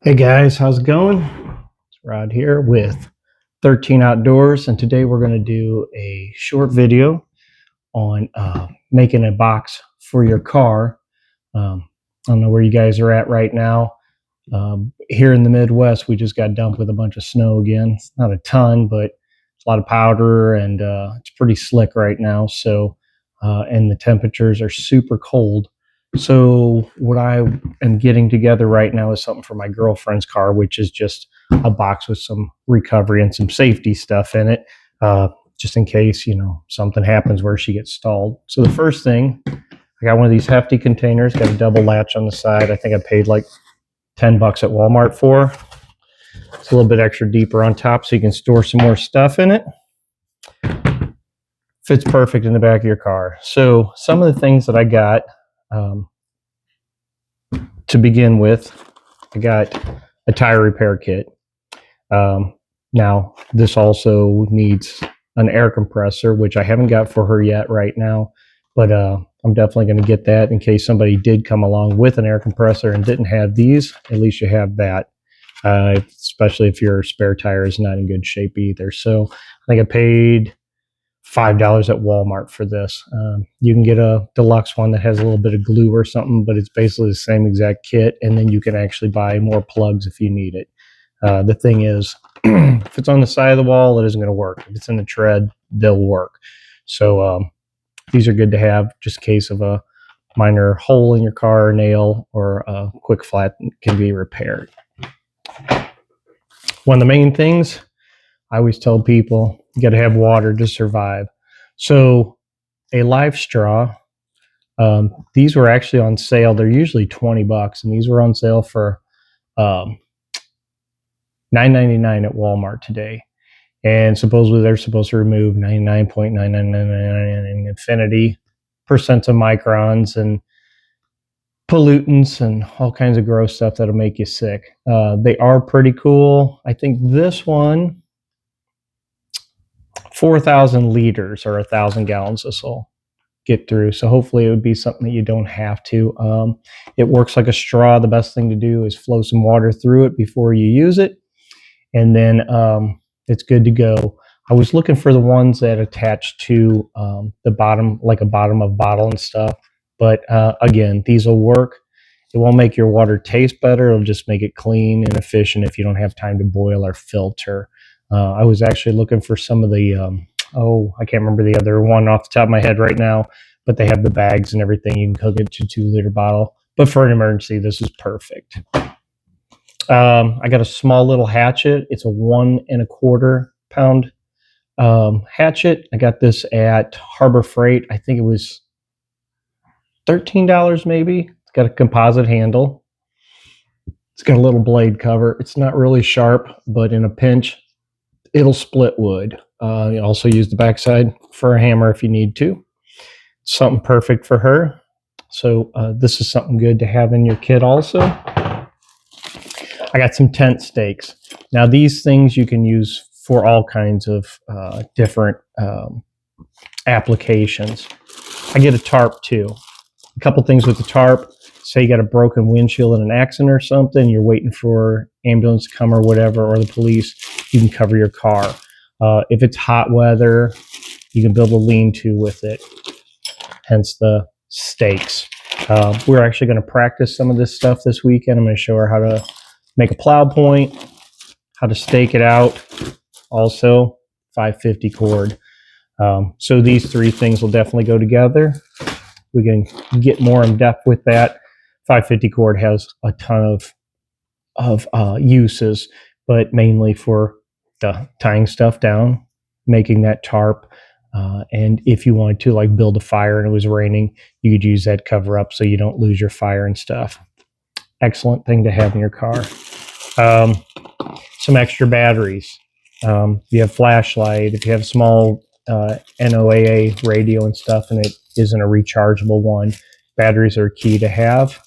Hey guys, how's it going? It's Rod here with 13 Outdoors, and today we're going to do a short video on making a box for your car. I don't know where you guys are at right now. Here in the Midwest, we just got dumped with a bunch of snow again. It's not a ton, but it's a lot of powder, and it's pretty slick right now. And the temperatures are super cold. So what I am getting together right now is something for my girlfriend's car, which is just a box with some recovery and some safety stuff in it, just in case, something happens where she gets stalled. So the first thing, I got one of these hefty containers, got a double latch on the side. I think I paid like $10 at Walmart for. It's a little bit extra deeper on top so you can store some more stuff in it. Fits perfect in the back of your car. So some of the things that I got, to begin with, I got a tire repair kit. Now, this also needs an air compressor, which I haven't got for her yet right now, but I'm definitely going to get that in case somebody did come along with an air compressor and didn't have these. At least you have that, especially if your spare tire is not in good shape either. So I think I paid $5 at Walmart for this. You can get a deluxe one that has a little bit of glue or something, but it's basically the same exact kit, and then you can actually buy more plugs if you need it. The thing is, if it's on the side of the wall, it isn't going to work. If it's in the tread, they'll work. So these are good to have just in case of a minor hole in your car, or nail, or a quick flat can be repaired. One of the main things I always tell people, you got to have water to survive. So a Life Straw, these were actually on sale. They're usually $20, and these were on sale for $9.99 at Walmart today. And supposedly they're supposed to remove 99.9999 infinity percent of microns and pollutants and all kinds of gross stuff that'll make you sick. They are pretty cool. I think this one, 4,000 liters or 1,000 gallons this will get through. So hopefully it would be something that you don't have to. It works like a straw. The best thing to do is flow some water through it before you use it. And then it's good to go. I was looking for the ones that attach to the bottom, like a bottom of bottle and stuff. But again, these will work. It won't make your water taste better. It'll just make it clean and efficient if you don't have time to boil or filter. I was actually looking for some of the, I can't remember the other one off the top of my head right now, but they have the bags and everything. You can hook it to 2-liter bottle. But for an emergency, this is perfect. I got a small little hatchet. It's a 1 1/4 pound hatchet. I got this at Harbor Freight. I think it was $13 maybe. It's got a composite handle. It's got a little blade cover. It's not really sharp, but in a pinch, it'll split wood. You also use the backside for a hammer if you need to. Something perfect for her. So this is something good to have in your kit also. I got some tent stakes. Now these things you can use for all kinds of different applications. I get a tarp too. A couple things with the tarp. Say you got a broken windshield in an accident or something, you're waiting for ambulance to come or whatever, or the police, you can cover your car. If it's hot weather, you can build a lean-to with it, hence the stakes. We're actually going to practice some of this stuff this weekend. I'm going to show her how to make a plow point, how to stake it out, also 550 cord. So these three things will definitely go together. We can get more in depth with that. 550 cord has a ton of uses, but mainly for tying stuff down, making that tarp. And if you wanted to like build a fire and it was raining, you could use that cover up so you don't lose your fire and stuff. Excellent thing to have in your car. Some extra batteries. If you have flashlight, if you have a small NOAA radio and stuff and it isn't a rechargeable one, batteries are key to have.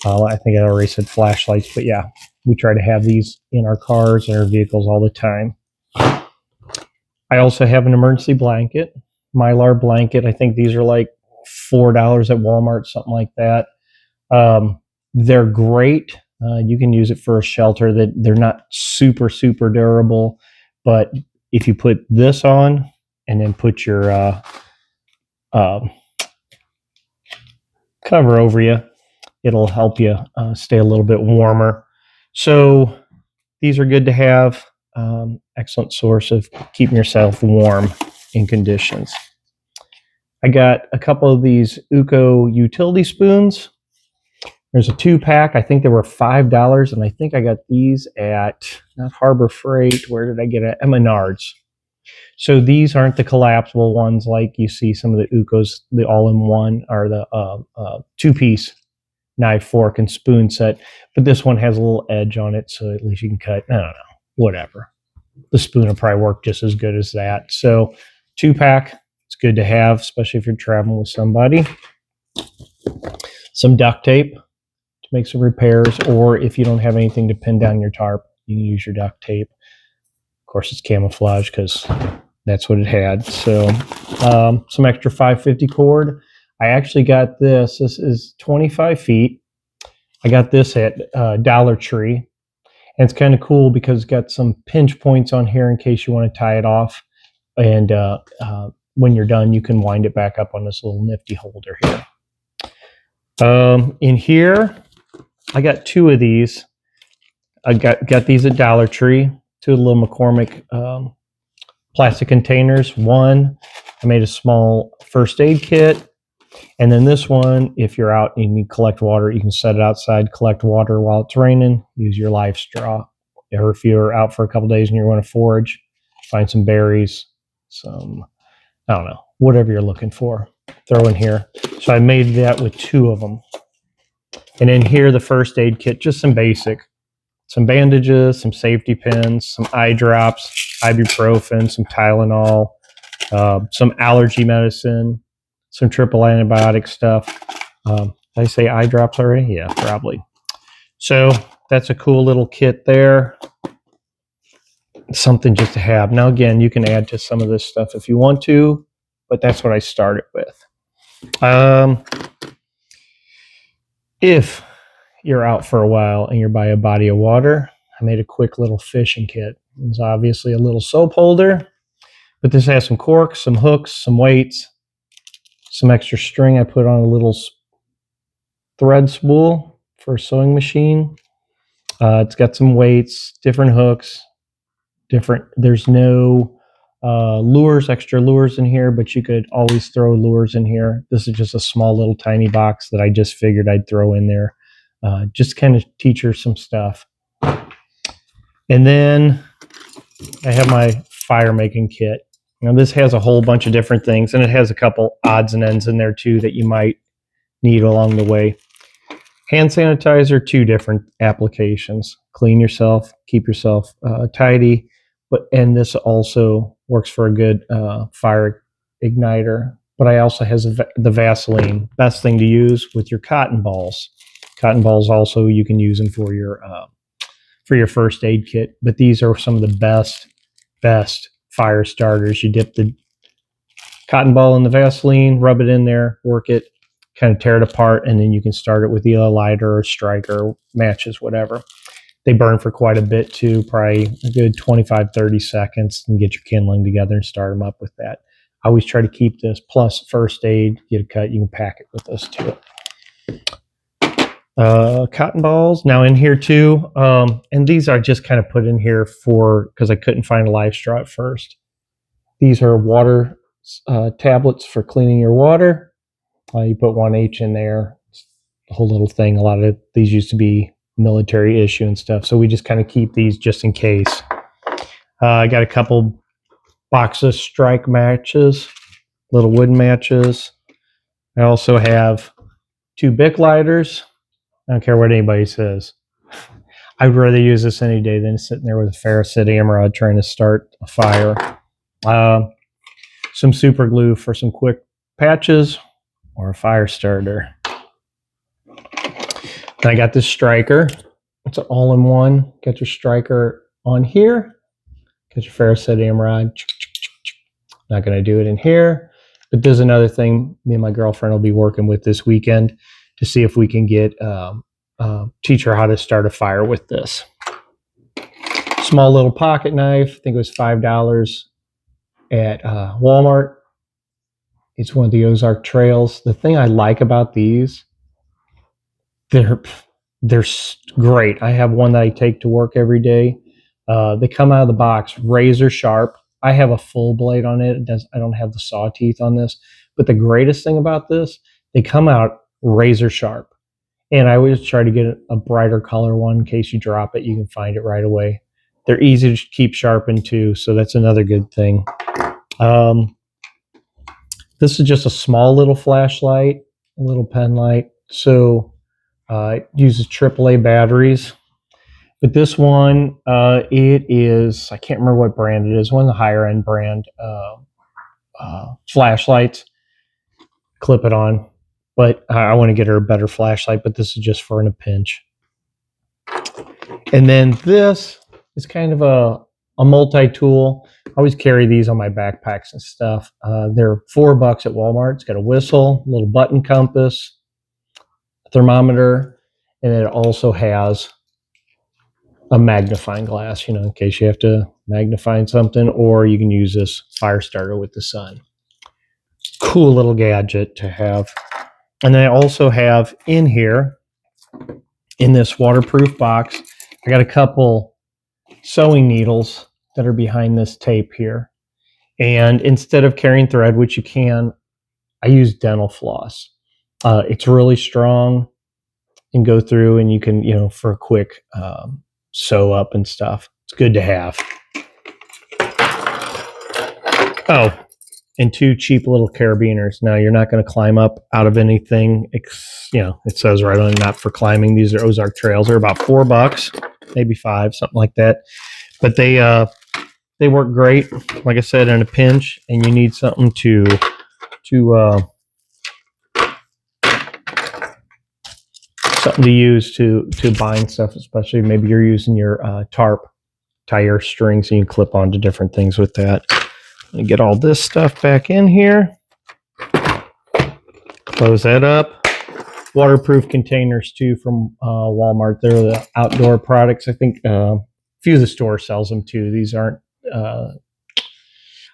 I think I already said flashlights, but yeah, we try to have these in our cars and our vehicles all the time. I also have an emergency blanket, Mylar blanket. I think these are like $4 at Walmart, something like that. They're great You can use it for a shelter. That they're not super durable, but if you put this on and then put your uh, cover over you, it'll help you stay a little bit warmer. So these are good to have. Excellent source of keeping yourself warm in conditions. I got a couple of these Uco utility spoons. There's a 2-pack. I think they were $5, and I think I got these at not Harbor Freight. Where did I get it? At Menards. So these aren't the collapsible ones like you see some of the Ucos, the all-in-one or the 2-piece knife, fork, and spoon set. But this one has a little edge on it, so at least you can cut. I don't know, whatever. The spoon will probably work just as good as that. So 2-pack, it's good to have, especially if you're traveling with somebody. Some duct tape to make some repairs, or if you don't have anything to pin down your tarp, you can use your duct tape. Of course, it's camouflage because that's what it had. So some extra 550 cord. I actually got this. This is 25 feet. I got this at Dollar Tree. And it's kind of cool because it's got some pinch points on here in case you want to tie it off. And when you're done, you can wind it back up on this little nifty holder here. In here, I got 2 of these. I got these at Dollar Tree. 2 little McCormick plastic containers. One, I made a small first aid kit. And then this one, if you're out and you need to collect water, you can set it outside, collect water while it's raining, use your life straw. Or if you're out for a couple days and you want to forage, find some berries, some, I don't know, whatever you're looking for, throw in here. So I made that with 2 of them. And in here, the first aid kit, just some basic. Some bandages, some safety pins, some eye drops, ibuprofen, some Tylenol, some allergy medicine, some triple antibiotic stuff. Did I say eye drops already? Yeah, probably. So that's a cool little kit there. Something just to have. Now, again, you can add to some of this stuff if you want to, but that's what I started with. If you're out for a while and you're by a body of water, I made a quick little fishing kit. It's obviously a little soap holder, but this has some corks, some hooks, some weights, some extra string. I put on a little thread spool for a sewing machine. It's got some weights, different hooks, there's no lures, extra lures in here, but you could always throw lures in here. This is just a small little tiny box that I just figured I'd throw in there. Just kind of teach her some stuff. And then I have my fire making kit. Now this has a whole bunch of different things, and it has a couple odds and ends in there too that you might need along the way. Hand sanitizer, 2 different applications. Clean yourself, keep yourself tidy, and this also works for a good fire igniter. But I also has the Vaseline. Best thing to use with your cotton balls. Cotton balls also, you can use them for your first aid kit. But these are some of the best fire starters. You dip the cotton ball in the Vaseline, rub it in there, work it, kind of tear it apart, and then you can start it with either a lighter or striker, matches, whatever. They burn for quite a bit too, probably a good 25-30 seconds, and get your kindling together and start them up with that. I always try to keep this plus first aid, get a cut, you can pack it with this too. Cotton balls now in here too, and these I just kind of put in here because I couldn't find a live straw at first. These are water tablets for cleaning your water. You put 1H in there, the whole little thing. A lot of these used to be military issue and stuff, so we just kind of keep these just in case. I got a couple boxes of strike matches, little wooden matches. I also have 2 Bic lighters. I don't care what anybody says. I'd rather use this any day than sitting there with a Ferricid Emerald trying to start a fire. Some super glue for some quick patches or a fire starter. And I got this striker. It's an all-in-one. Got your striker on here. Got your Ferricid Emerald. Not going to do it in here. But there's another thing me and my girlfriend will be working with this weekend to see if we can get teach her how to start a fire with this. Small little pocket knife. I think it was $5 at Walmart. It's one of the Ozark Trails. The thing I like about these, they're great. I have one that I take to work every day. They come out of the box razor sharp. I have a full blade on it. I don't have the saw teeth on this. But the greatest thing about this, they come out razor sharp. And I always try to get a brighter color one in case you drop it. You can find it right away. They're easy to keep sharpened too, so that's another good thing. This is just a small little flashlight, a little pen light. So it uses AAA batteries. But this one, it is, I can't remember what brand it is, one of the higher end brand flashlights. Clip it on. But I want to get her a better flashlight, but this is just for in a pinch. And then this is kind of a multi-tool. I always carry these on my backpacks and stuff. They're $4 at Walmart. It's got a whistle, a little button compass, a thermometer, and it also has a magnifying glass, in case you have to magnify something, or you can use this fire starter with the sun. Cool little gadget to have. And then I also have in here, in this waterproof box, I got a couple sewing needles that are behind this tape here. And instead of carrying thread, which you can, I use dental floss. It's really strong and go through, and you can, for a quick sew up and stuff. It's good to have. Oh, and 2 cheap little carabiners. Now, you're not going to climb up out of anything. It says right on it, not for climbing. These are Ozark Trails. They're about $4, maybe $5, something like that. But they work great, like I said, in a pinch, and you need something to use to bind stuff, especially maybe you're using your tarp, tie your strings, and you clip onto different things with that. I'm gonna get all this stuff back in here. Close that up. Waterproof containers too from Walmart. They're the outdoor products. I think a few of the stores sells them too. These aren't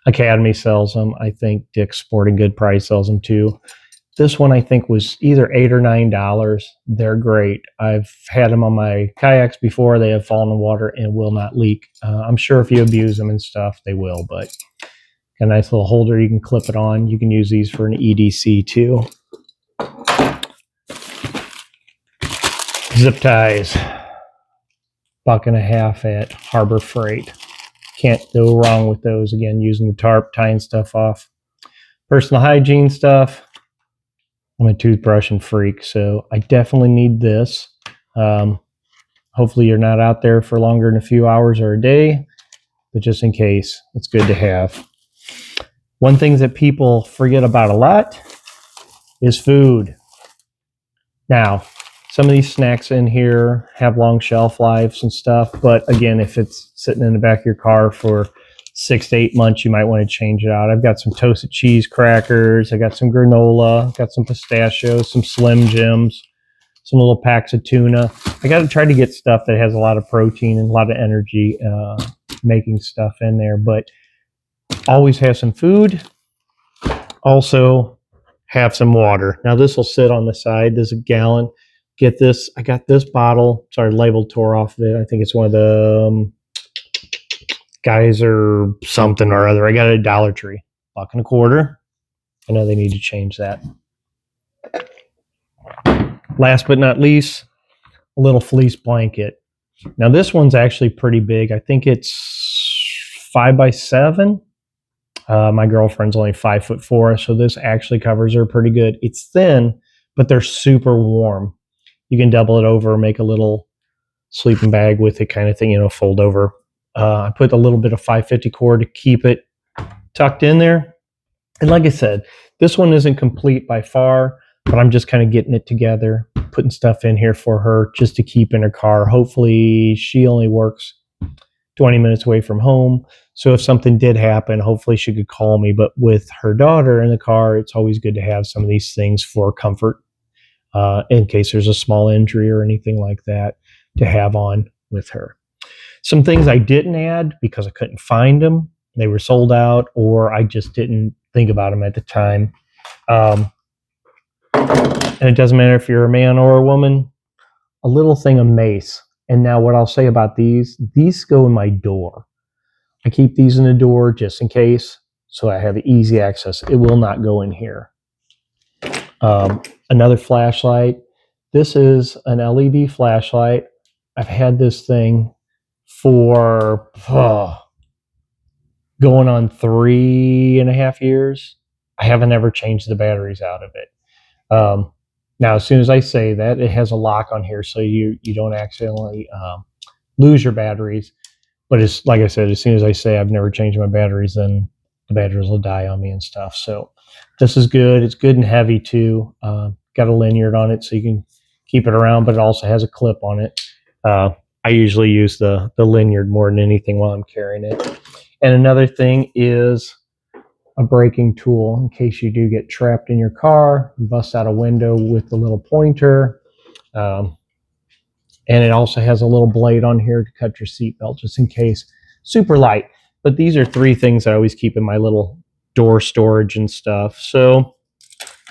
Academy sells them. I think Dick's Sporting Good Price sells them too. This one I think was either $8 or $9. They're great. I've had them on my kayaks before. They have fallen in water and will not leak. I'm sure if you abuse them and stuff, they will, but a nice little holder you can clip it on. You can use these for an EDC too. Zip ties, $1.50 at Harbor Freight. Can't go wrong with those. Again, using the tarp, tying stuff off. Personal hygiene stuff. I'm a toothbrush and freak, so I definitely need this. Hopefully you're not out there for longer than a few hours or a day, but just in case, it's good to have. One thing that people forget about a lot is food. Now, some of these snacks in here have long shelf lives and stuff, but again, if it's sitting in the back of your car for 6 to 8 months, you might want to change it out. I've got some toasted cheese crackers. I got some granola, got some pistachios, some Slim Jims, some little packs of tuna. I got to try to get stuff that has a lot of protein and a lot of energy making stuff in there, but always have some food. Also have some water. Now this will sit on the side. There's a gallon. Get this. I got this bottle. Sorry, label tore off of it. I think it's one of the Geyser something or other. I got it at Dollar Tree. $1.25. I know they need to change that. Last but not least, a little fleece blanket. Now this one's actually pretty big. I think it's 5 by 7. My girlfriend's only 5'4", so this actually covers her pretty good. It's thin, but they're super warm. You can double it over, make a little sleeping bag with it kind of thing, fold over. I put a little bit of 550 cord to keep it tucked in there. And like I said, this one isn't complete by far, but I'm just kind of getting it together, putting stuff in here for her just to keep in her car. Hopefully she only works 20 minutes away from home. So if something did happen, hopefully she could call me. But with her daughter in the car, it's always good to have some of these things for comfort. in case there's a small injury or anything like that to have on with her. Some things I didn't add because I couldn't find them. They were sold out, or I just didn't think about them at the time. And it doesn't matter if you're a man or a woman, a little thing of mace. And now what I'll say about these go in my door. I keep these in the door just in case, so I have easy access. It will not go in here. Another flashlight. This is an LED flashlight. I've had this thing for going on 3.5 years. I haven't ever changed the batteries out of it. Now, as soon as I say that, it has a lock on here so you don't accidentally lose your batteries. But it's like I said, as soon as I say I've never changed my batteries, then the batteries will die on me and stuff. So this is good. It's good and heavy too. Got a lanyard on it so you can keep it around, but it also has a clip on it. I usually use the lanyard more than anything while I'm carrying it. And another thing is a braking tool in case you do get trapped in your car, bust out a window with the little pointer. And it also has a little blade on here to cut your seatbelt just in case. Super light. But these are 3 things I always keep in my little door storage and stuff. So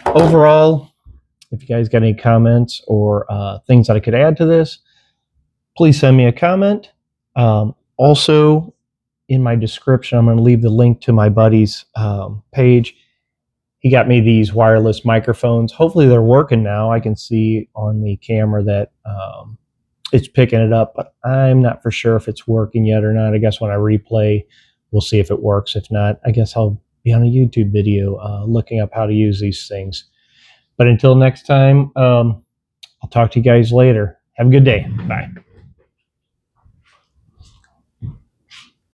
overall, if you guys got any comments or things that I could add to this, please send me a comment. Also, in my description, I'm going to leave the link to my buddy's page. He got me these wireless microphones. Hopefully they're working now. I can see on the camera that it's picking it up, but I'm not for sure if it's working yet or not. I guess when I replay, we'll see if it works. If not, I guess I'll be on a YouTube video looking up how to use these things. But until next time, I'll talk to you guys later. Have a good day. Bye.